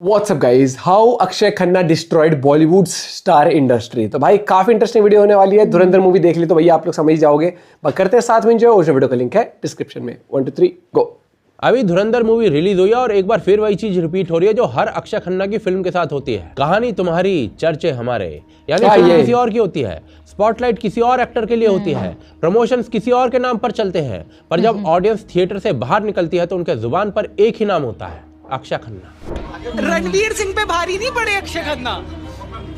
What's up guys, how Akshay Khanna destroyed Bollywood star industry. तो भाई काफी इंटरेस्टिंग वीडियो होने वाली है। धुरंधर मूवी देख ली तो भैया आप लोग समझ जाओगे। बस करते हैं साथ में एंजॉय। उस वीडियो का लिंक है डिस्क्रिप्शन में। 1 2 3 गो। अभी धुरंधर मूवी रिलीज हुई है और एक बार फिर वही चीज रिपीट हो रही है जो हर अक्षय खन्ना की फिल्म के साथ होती है। कहानी तुम्हारी, चर्चे हमारे। यानी फिल्म किसी और की होती है, स्पॉटलाइट किसी और एक्टर के लिए होती है, प्रमोशंस किसी और के नाम पर चलते हैं, पर जब ऑडियंस थिएटर से बाहर निकलती है तो उनके जुबान पर एक ही नाम होता है, अक्षय खन्ना। रणवीर सिंह पे भारी नहीं पड़े अक्षय खन्ना।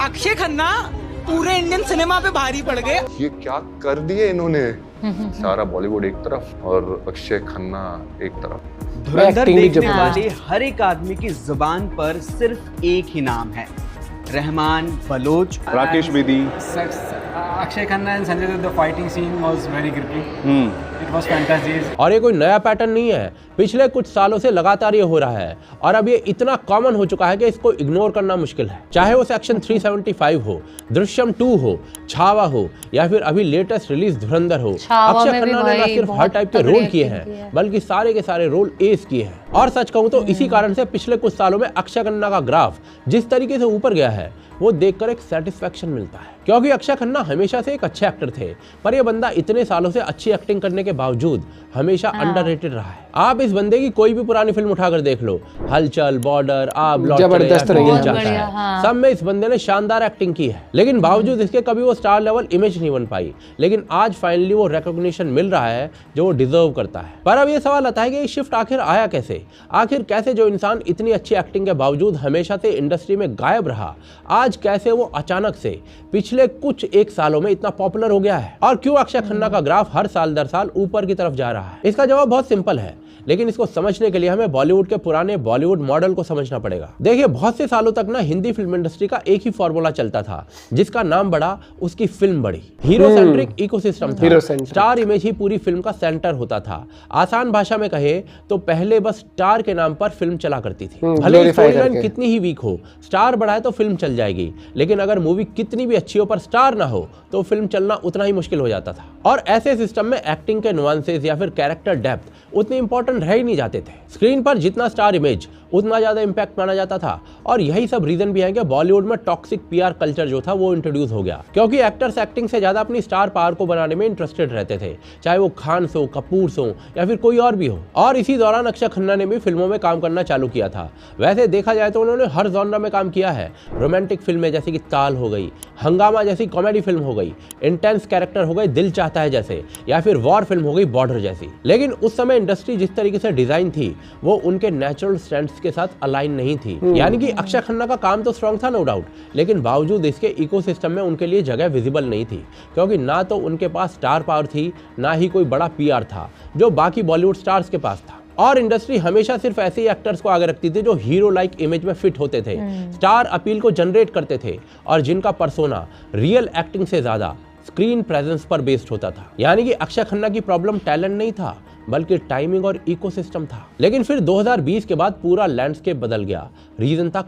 अक्षय खन्ना पूरे इंडियन सिनेमा पे भारी पड़ गए। ये क्या कर दिए इन्होंने। सारा बॉलीवुड एक तरफ और अक्षय खन्ना एक तरफ। धुरंधर देखने वाले हर एक आदमी की जुबान पर सिर्फ एक ही नाम है, Rahman Baloch. Rakesh Bedi. Akshay Khanna and Sanjay Dutt, the fighting scene was very gripping. It was fantastic. और ये कोई नया पैटर्न नहीं है, पिछले कुछ सालों से लगातार ये हो रहा है और अब ये इतना कॉमन हो चुका है कि इसको इग्नोर करना मुश्किल है। चाहे वो सेक्शन 375 हो, दृश्यम 2 हो, छावा हो या फिर अभी लेटेस्ट रिलीज धुरंधर हो, अक्षय खन्ना ने न सिर्फ हर टाइप के रोल किए हैं बल्कि सारे के सारे रोल एस किए हैं। और सच कहूँ तो इसी कारण से पिछले कुछ सालों में अक्षय खन्ना का ग्राफ जिस तरीके से ऊपर गया है वो देखकर एक सेटिस्फेक्शन मिलता है, क्योंकि अक्षय खन्ना हमेशा से एक अच्छे एक्टर थे, पर ये बंदा इतने सालों से अच्छी एक्टिंग करने के बावजूद हमेशा अंडररेटेड रहा है। आप इस बंदे की कोई भी पुरानी फिल्म उठाकर देख लो, हलचल, बॉर्डर, आप, जबरदस्त रही है, सब में इस बंदे ने शानदार एक्टिंग की है, लेकिन बावजूद इसके कभी वो स्टार लेवल इमेज नहीं बन पाई। लेकिन आज फाइनली वो रिकॉग्निशन मिल रहा है जो वो डिजर्व करता है। पर अब ये सवाल आता है कि ये शिफ्ट आखिर आया कैसे? आखिर कैसे जो इंसान इतनी अच्छी एक्टिंग के बावजूद हमेशा से इंडस्ट्री में गायब रहा, आज कैसे वो अचानक से पिछले कुछ एक सालों में इतना पॉपुलर हो गया है? और क्यों अक्षय खन्ना का ग्राफ हर साल दर साल ऊपर की तरफ जा रहा है? इसका जवाब बहुत सिंपल है, लेकिन इसको समझने के लिए हमें बॉलीवुड के पुराने बॉलीवुड मॉडल को समझना पड़ेगा। देखिए, बहुत से सालों तक ना हिंदी फिल्म इंडस्ट्री का एक ही फॉर्मूला चलता था, जिसका नाम बड़ा उसकी फिल्म बड़ी। हीरो सेंट्रिक इकोसिस्टम था, स्टार इमेज ही पूरी फिल्म का सेंटर होता था। आसान भाषा में कहे तो पहले बस स्टार के नाम पर फिल्म चला करती थी। भले स्टोरी लाइन कितनी ही वीक हो, स्टार बड़ा है तो फिल्म चल जाएगी, लेकिन अगर मूवी कितनी भी अच्छी हो पर स्टार ना हो तो फिल्म चलना उतना ही मुश्किल हो जाता था। और ऐसे सिस्टम में एक्टिंग के नुआंसेस या फिर कैरेक्टर डेप्थ उतने इंपॉर्टेंट रह ही नहीं जाते थे। स्क्रीन पर जितना स्टार इमेज उतना ज्यादा इंपैक्ट माना जाता था। और यही सब रीजन भी है कि बॉलीवुड में टॉक्सिक पीआर कल्चर जो था वो इंट्रोड्यूस हो गया, क्योंकि एक्टर्स एक्टिंग से ज्यादा अपनी स्टार पावर को बनाने में इंटरेस्टेड रहते थे, चाहे वो खान हो, कपूर हो या फिर कोई और भी हो। और इसी दौरान अक्षय खन्ना ने भी फिल्मों में काम करना चालू किया था। वैसे देखा जाए तो उन्होंने हर जॉनर में काम किया है। रोमांटिक फिल्में जैसे कि ताल हो गई, हंगामा जैसी कॉमेडी फिल्म हो गई, इंटेंस कैरेक्टर हो गए दिल चाहता है जैसे, या फिर वॉर फिल्म हो गई बॉर्डर जैसी। लेकिन उस समय इंडस्ट्री जिस तरीके से डिजाइन थी वो उनके नेचुरल स्ट्रेंथ्स के साथ अलाइन नहीं थी। यानी कि अक्षय खन्ना का काम तो स्ट्रांग था नो डाउट, लेकिन बावजूद इसके इकोसिस्टम में उनके लिए जगह विजिबल नहीं थी, क्योंकि ना तो उनके पास स्टार पावर थी, ना ही कोई बड़ा पीआर था जो बाकी बॉलीवुड स्टार्स के पास था। और इंडस्ट्री हमेशा सिर्फ ऐसे ही एक्टर्स को आगे रखती थी जो हीरो लाइक इमेज में फिट होते थे, स्टार अपील को जनरेट करते थे और जिनका पर्सोना रियल एक्टिंग से ज्यादा स्क्रीन प्रेजेंस पर बेस्ड होता था। यानी कि अक्षय खन्ना की प्रॉब्लम टैलेंट नहीं था बल्कि टाइमिंग और इकोसिस्टम था। लेकिन फिर 2020 के बाद पूरा लैंडस्केप बदल गया। रीजन था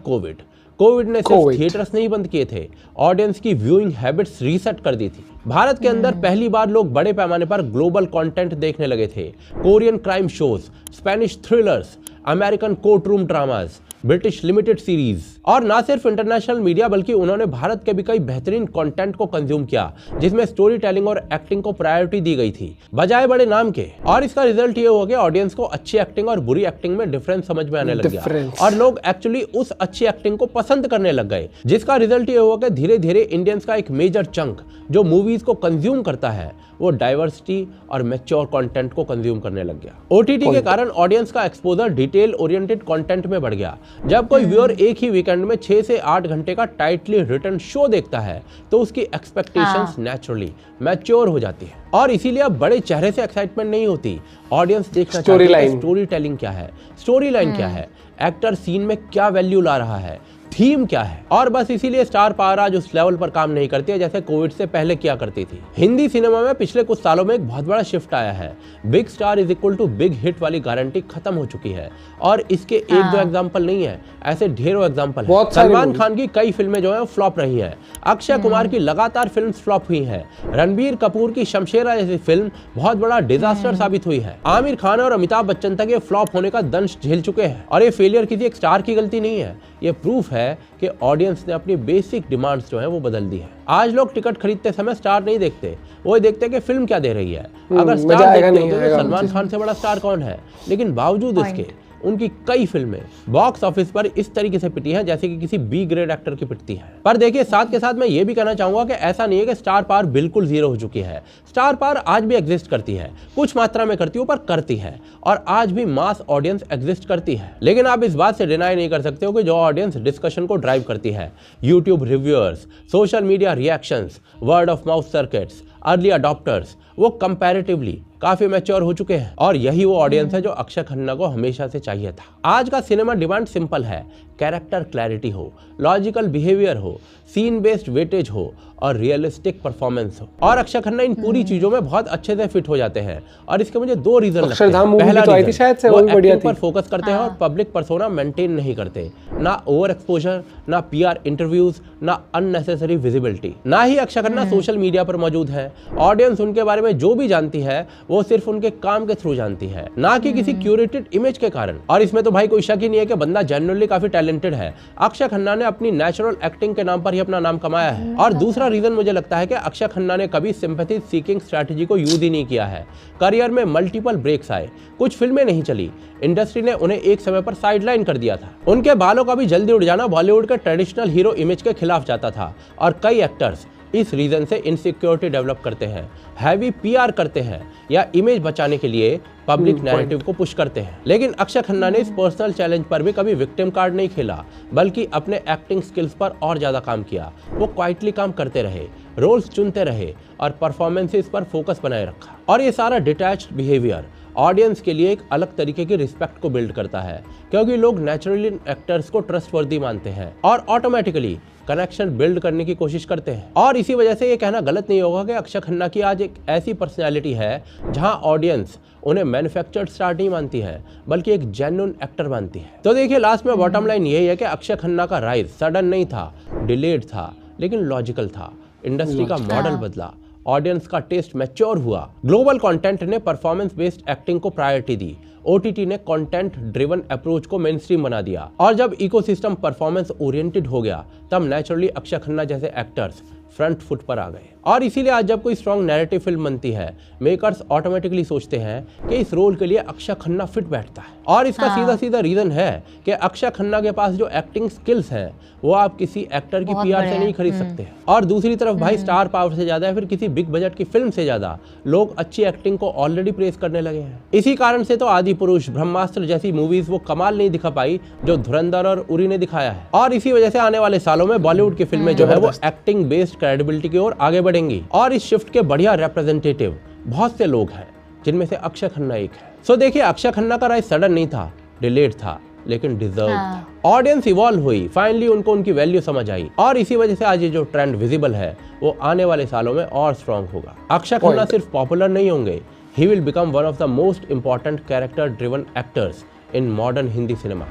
कोविड ने सिर्फ थिएटर्स नहीं बंद किए थे, ऑडियंस की व्यूइंग हैबिट्स रीसेट कर दी थी। भारत के अंदर पहली बार लोग बड़े पैमाने पर ग्लोबल कंटेंट देखने लगे थे। Korean crime shows, Spanish thrillers, American court room dramas, British limited series, और ना सिर्फ इंटरनेशनल मीडिया बल्कि उन्होंने भारत के भी कई बेहतरीन कंटेंट को कंज्यूम किया जिसमें स्टोरी टेलिंग और एक्टिंग को प्रायोरिटी दी गई थी बजाय बड़े नाम के। और इसका रिजल्ट ये हो गया ऑडियंस को अच्छी एक्टिंग और बुरी एक्टिंग में डिफरेंस समझ में आने लग गया और लोग एक्चुअली उस अच्छी एक्टिंग को पसंद करने लग गए, जिसका रिजल्ट ये हुआ कि धीरे धीरे इंडियंस का एक मेजर चंक जो मूवीज को कंज्यूम करता है वो डाइवर्सिटी और मैच्योर कंटेंट को कंज्यूम करने लग गया। ओटीटी के कारण ऑडियंस का एक्सपोजर डिटेल ओरिएंटेड कंटेंट में बढ़ गया। जब कोई व्यूअर एक ही वीकेंड में 6 से 8 घंटे का टाइटली रिटन शो देखता है तो उसकी एक्सपेक्टेशंस नेचुरली मैच्योर हो जाती है और इसीलिए अब बड़े चेहरे से एक्साइटमेंट नहीं होती। ऑडियंस देखना चाहती है स्टोरी टेलिंग क्या है, स्टोरी लाइन क्या है, एक्टर सीन में क्या वैल्यू ला रहा है, थीम क्या है। और बस इसीलिए स्टार पावर आज उस लेवल पर काम नहीं करती है जैसे कोविड से पहले किया करती थी। हिंदी सिनेमा में पिछले कुछ सालों में एक बहुत बड़ा शिफ्ट आया है। Big star is equal to big hit वाली गारंटी खत्म हो चुकी है और इसके एक दो एग्जाम्पल नहीं है, ऐसे ढेरों एग्जाम्पल है। सलमान खान की कई फिल्में जो है फ्लॉप रही है, अक्षय कुमार की लगातार फिल्म फ्लॉप हुई है, रणबीर कपूर की शमशेरा जैसी फिल्म बहुत बड़ा डिजास्टर साबित हुई है, आमिर खान और अमिताभ बच्चन तक ये फ्लॉप होने का दंश झेल चुके हैं। और ये फेलियर किसी एक स्टार की गलती नहीं है, ये प्रूफ है कि ऑडियंस ने अपनी बेसिक डिमांड्स जो है वो बदल दी है। आज लोग टिकट खरीदते समय स्टार नहीं देखते, वो देखते हैं कि फिल्म क्या दे रही है। अगर स्टार देखते होंगे तो सलमान खान से बड़ा स्टार कौन है, लेकिन बावजूद इसके उनकी कई फिल्में बॉक्स ऑफिस पर इस तरीके से पिटी हैं जैसे कि किसी बी ग्रेड एक्टर की पिटती है। पर देखिए, साथ के साथ मैं ये भी कहना चाहूंगा कि ऐसा नहीं है कि स्टार पावर बिल्कुल जीरो हो चुकी है। स्टार पावर आज भी एग्जिस्ट करती है, कुछ मात्रा में करती हो पर करती है, और आज भी मास ऑडियंस एग्जिस्ट करती है। लेकिन आप इस बात से डिनाई नहीं कर सकते हो कि जो ऑडियंस डिस्कशन को ड्राइव करती है, YouTube reviewers, social media reactions, word of mouth circuits, early adopters, वो कंपैरेटिवली काफी मैच्योर हो चुके हैं। और यही वो ऑडियंस है जो अक्षय खन्ना को हमेशा से चाहिए था। आज का सिनेमा डिमांड सिंपल है, कैरेक्टर क्लैरिटी हो, लॉजिकल बिहेवियर हो, सीन बेस्ड वेटेज हो और रियलिस्टिक परफॉर्मेंस हो। और अक्षय खन्ना इन पूरी चीजों में बहुत अच्छे से फिट हो जाते हैं। और इसके मुझे दो रीजन लगते हैं। पहला रीजन, वो एक्टिंग पर फोकस करते हैं और पब्लिक पर्सोना मेंटेन नहीं करते, ना ओवर एक्सपोजर, ना पीआर इंटरव्यूज, ना अननेसेसरी विजिबिलिटी। ना ही अक्षय खन्ना सोशल मीडिया पर मौजूद है। ऑडियंस उनके बारे में जो भी जानती है वो सिर्फ उनके काम के थ्रू जानती है, ना कि किसी क्यूरेटेड इमेज के कारण। और इसमें तो भाई कोई शक ही नहीं है कि बंदा जेन्युइनली काफी टैलेंटेड है। अक्षय खन्ना ने अपनी नेचुरल एक्टिंग के नाम पर ही अपना नाम कमाया है। और दूसरा रीजन मुझे लगता है कि अक्षय खन्ना ने कभी सिंपैथी सीकिंग स्ट्रैटेजी को यूज ही नहीं किया है। करियर में मल्टीपल ब्रेक्स आए, कुछ फिल्में नहीं चली, इंडस्ट्री ने उन्हें एक समय पर साइडलाइन कर दिया था। उनके बालों का भी जल्दी उड़ जाना बॉलीवुड के ट्रेडिशनल हीरो इमेज के खिलाफ जाता था। और कई एक्टर्स इस रीजन से इनसिक्योरिटी डेवलप करते हैं, हैवी पीआर करते हैं या इमेज बचाने के लिए पब्लिक नैरेटिव को पुश करते हैं। लेकिन अक्षय खन्ना ने इस पर्सनल चैलेंज पर भी कभी विक्टिम कार्ड नहीं खेला, बल्कि अपने एक्टिंग स्किल्स पर और ज्यादा काम किया। वो क्वाइटली काम करते रहे, रोल्स चुनते रहे और परफॉर्मेंसेस पर फोकस बनाए रखा। और ये सारा डिटैच्ड बिहेवियर ऑडियंस के लिए एक अलग तरीके की रिस्पेक्ट को बिल्ड करता है, क्योंकि लोग नेचुरली एक्टर्स को ट्रस्टवर्दी मानते हैं और ऑटोमेटिकली कनेक्शन बिल्ड करने की कोशिश करते हैं। और इसी वजह से ये कहना गलत नहीं होगा कि अक्षय खन्ना की आज एक ऐसी पर्सनैलिटी है जहां ऑडियंस उन्हें मैन्युफैक्चर्ड स्टार नहीं मानती है, बल्कि एक जेन्युइन एक्टर मानती है। तो देखिए, लास्ट में बॉटम लाइन यही है कि अक्षय खन्ना का राइज सडन नहीं था, डिलेड था, लेकिन लॉजिकल था। इंडस्ट्री का मॉडल बदला, ऑडियंस का टेस्ट मैच्योर हुआ, ग्लोबल कंटेंट ने परफॉर्मेंस बेस्ड एक्टिंग को प्रायोरिटी दी, ओटीटी ने कंटेंट ड्रिवन अप्रोच को मेनस्ट्रीम बना दिया। और जब इकोसिस्टम परफॉर्मेंस ओरिएंटेड हो गया, तब नेचुरली अक्षय खन्ना जैसे एक्टर्स फ्रंट फुट पर आ गए। और इसीलिए आज जब कोई स्ट्रॉन्ग नैरेटिव फिल्म बनती है, मेकर्स ऑटोमेटिकली सोचते हैं कि इस रोल के लिए अक्षय खन्ना फिट बैठता है। और इसका सीधा सीधा रीजन है कि अक्षय खन्ना के पास जो एक्टिंग स्किल्स हैं वो आप किसी एक्टर की पीआर से नहीं खरीद सकते। और दूसरी तरफ भाई, स्टार पावर से ज्यादा या फिर किसी बिग बजट की फिल्म से ज्यादा लोग अच्छी एक्टिंग को ऑलरेडी प्रेज करने लगे हैं। इसी कारण से तो आदि पुरुष, ब्रह्मास्त्र जैसी मूवीज वो कमाल नहीं दिखा पाई जो धुरंधर और उरी ने दिखाया है। और इसी वजह से आने वाले सालों में बॉलीवुड की फिल्में जो है वो एक्टिंग बेस्ड क्रेडिबिलिटी की ओर आगे बढ़ेंगी। और इस शिफ्ट के बढ़िया रिप्रेजेंटेटिव बहुत से लोग हैं, जिनमें से अक्षय खन्ना एक है। सो देखिए, अक्षय खन्ना का राइज सडन नहीं था, डिलेड था, लेकिन डिजर्व था। ऑडियंस इवॉल्व हुई, फाइनली उनको उनकी वैल्यू समझ आई। और इसी वजह से आज ये जो ट्रेंड विजिबल है वो आने वाले सालों में और स्ट्रॉन्ग होगा। अक्षय खन्ना सिर्फ पॉपुलर नहीं होंगे, he will become one of the most important character driven actors in modern Hindi cinema.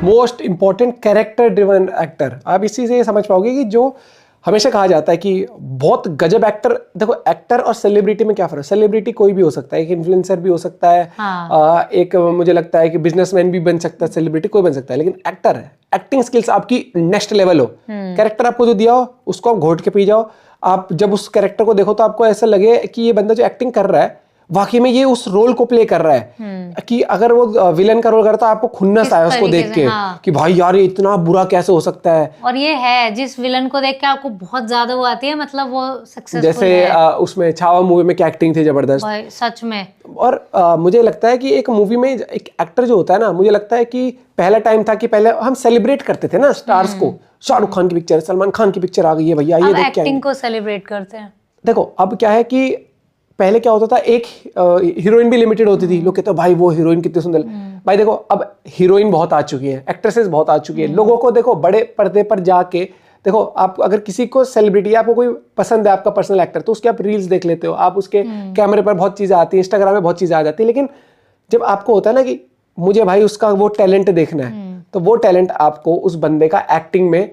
Most important character driven actor, आप इसी से समझ पाओगे कि जो हमेशा कहा जाता है कि बहुत गजब एक्टर, देखो एक्टर और सेलिब्रिटी में क्या फर्क है। सेलिब्रिटी कोई भी हो सकता है, एक इन्फ्लुएंसर भी हो सकता है, एक मुझे लगता है कि बिजनेसमैन भी बन सकता है, सेलिब्रिटी कोई बन सकता है, लेकिन एक्टर है, एक्टिंग स्किल्स आपकी नेक्स्ट लेवल हो। कैरेक्टर आपको जो दिया हो उसको आप घोट के पी जाओ। आप जब उस कैरेक्टर को देखो तो आपको ऐसा लगे कि ये बंदा जो एक्टिंग कर रहा है वाकई में ये उस रोल को प्ले कर रहा है, कि अगर वो विलन का रोल करता है आपको खुन्नस आया उसको देख के, कि भाई यार ये इतना बुरा कैसे हो सकता है। और ये है, जिस विलन को देख के आपको बहुत ज्यादा वो आती है, मतलब वो सक्सेसफुल जैसे है। उसमें छावा मूवी में क्या एक्टिंग थी जबरदस्त भाई, सच में। और मुझे लगता है कि एक मूवी में एक एक्टर जो होता है ना, मुझे लगता है कि पहला टाइम था कि पहले हम सेलिब्रेट करते थे ना स्टार्स को, शाहरुख खान की पिक्चर, सलमान खान की पिक्चर आ गई है भैया, ये देख के एक्टिंग को सेलिब्रेट करते हैं। देखो अब क्या है कि पहले क्या होता था, एक हीरोइन भी लिमिटेड होती थी, लोग कहते भाई वो हीरोइन कितनी सुंदर, भाई देखो अब हीरोइन बहुत आ चुकी है, एक्ट्रेसेस बहुत आ चुकी है, लोगों को देखो बड़े पर्दे पर जाके देखो, आप अगर किसी को सेलिब्रिटी, आपको कोई पसंद है, आपका पर्सनल एक्टर, तो उसके आप रील्स देख लेते हो, आप उसके कैमरे पर बहुत चीजें आती है, इंस्टाग्राम में बहुत चीजें आ जाती है, लेकिन जब आपको होता है ना कि मुझे भाई उसका वो टैलेंट देखना है, तो वो टैलेंट आपको उस बंदे का एक्टिंग में,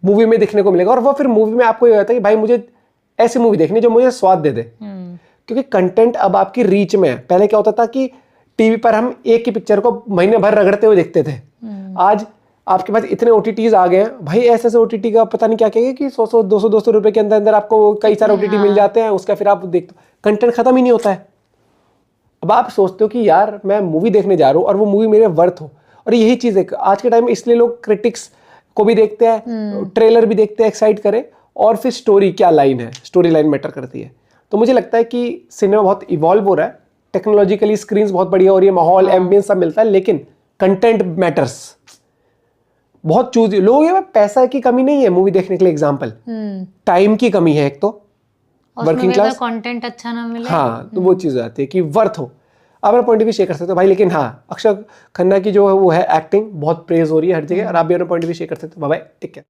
मूवी में देखने को मिलेगा। और वो फिर मूवी में आपको ये होता है कि भाई मुझे ऐसी मूवी देखनी जो मुझे स्वाद दे दे, क्योंकि कंटेंट अब आपकी रीच में है। पहले क्या होता था कि टीवी पर हम एक ही पिक्चर को महीने भर रगड़ते हुए देखते थे, आज आपके पास इतने OTTs आ गए हैं भाई, ऐसे ऐसे OTT का पता नहीं क्या कहेंगे कि 100 200 रुपए के अंदर अंदर आपको कई सारे OTT मिल जाते हैं, उसका फिर आप देखते हो, कंटेंट खत्म ही नहीं होता है। अब आप सोचते हो कि यार मैं मूवी देखने जा रहा हूँ और वो मूवी मेरे वर्थ हो, और यही चीज़ है आज के टाइम में, इसलिए लोग क्रिटिक्स को भी देखते हैं, ट्रेलर भी देखते हैं, एक्साइट करे, और फिर स्टोरी क्या लाइन है, स्टोरी लाइन मैटर करती है। तो मुझे लगता है कि सिनेमा बहुत इवॉल्व हो रहा है, टेक्नोलॉजिकली स्क्रीन्स बहुत बढ़िया हो रही है, माहौल एम्बियंस सब मिलता है, लेकिन कंटेंट मैटर्स। बहुत चूज लोग ये पैसा की कमी नहीं है मूवी देखने के लिए, एग्जाम्पल टाइम की कमी है एक तो, वर्किंग क्लास, कंटेंट अच्छा ना मिले। हाँ, तो वो चीज आती है कि वर्थ हो। आप अपना पॉइंट ऑफ व्यू शेयर कर सकते हो भाई, लेकिन हाँ, अक्षय खन्ना की जो है वो है एक्टिंग बहुत प्रेज हो रही है हर जगह, और आप भी अपना पॉइंट ऑफ व्यू शेयर कर सकते हो। Bye bye, take care.